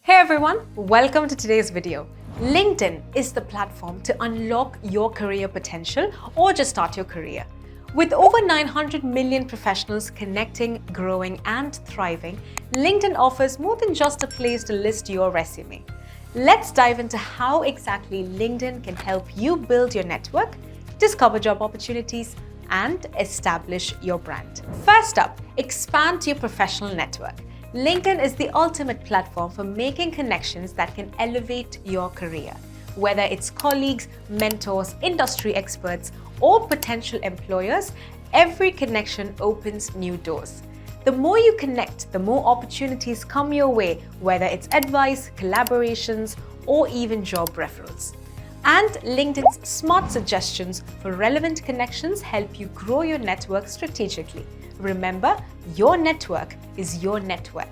Hey everyone, welcome to today's video. LinkedIn is the platform to unlock your career potential or just start your career. With over 900 million professionals connecting, growing, and thriving, LinkedIn offers more than just a place to list your resume. Let's dive into how exactly LinkedIn can help you build your network, discover job opportunities, and establish your brand. First up, expand your professional network. LinkedIn is the ultimate platform for making connections that can elevate your career. Whether it's colleagues, mentors, industry experts, or potential employers, every connection opens new doors. The more you connect, the more opportunities come your way, whether it's advice, collaborations, or even job referrals. And LinkedIn's smart suggestions for relevant connections help you grow your network strategically. Remember, your network is your net worth.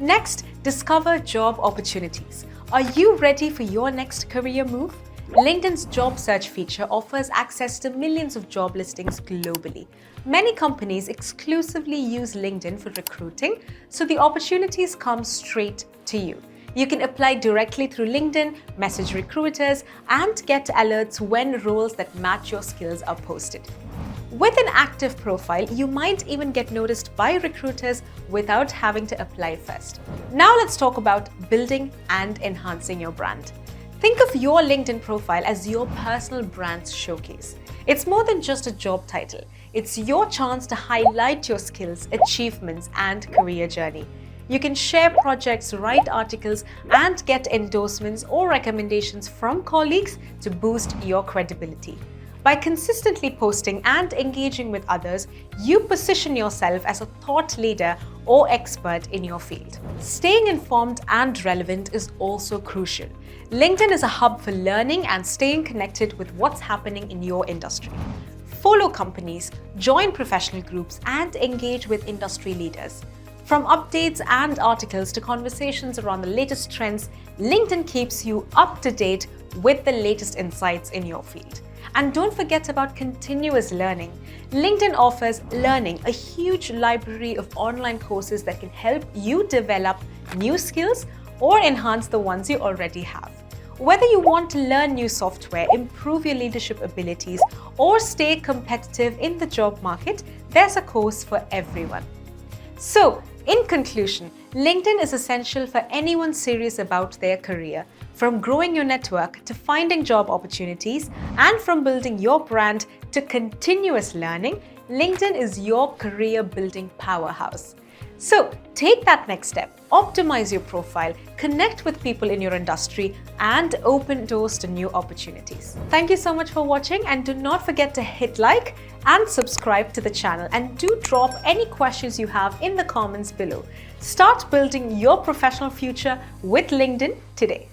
Next, discover job opportunities. Are you ready for your next career move? LinkedIn's job search feature offers access to millions of job listings globally. Many companies exclusively use LinkedIn for recruiting, so the opportunities come straight to you. You can apply directly through LinkedIn, message recruiters, and get alerts when roles that match your skills are posted. With an active profile, you might even get noticed by recruiters without having to apply first. Now let's talk about building and enhancing your brand. Think of your LinkedIn profile as your personal brand's showcase. It's more than just a job title. It's your chance to highlight your skills, achievements, and career journey. You can share projects, write articles, and get endorsements or recommendations from colleagues to boost your credibility. By consistently posting and engaging with others, you position yourself as a thought leader or expert in your field. Staying informed and relevant is also crucial. LinkedIn is a hub for learning and staying connected with what's happening in your industry. Follow companies, join professional groups, and engage with industry leaders. From updates and articles to conversations around the latest trends, LinkedIn keeps you up to date with the latest insights in your field. And don't forget about continuous learning. LinkedIn offers learning, a huge library of online courses that can help you develop new skills or enhance the ones you already have. Whether you want to learn new software, improve your leadership abilities, or stay competitive in the job market, there's a course for everyone. So, in conclusion, LinkedIn is essential for anyone serious about their career. From growing your network to finding job opportunities, and from building your brand to continuous learning, LinkedIn is your career building powerhouse. So take that next step, optimize your profile, connect with people in your industry, and open doors to new opportunities. Thank you so much for watching, and do not forget to hit like and subscribe to the channel, and do drop any questions you have in the comments below. Start building your professional future with LinkedIn today.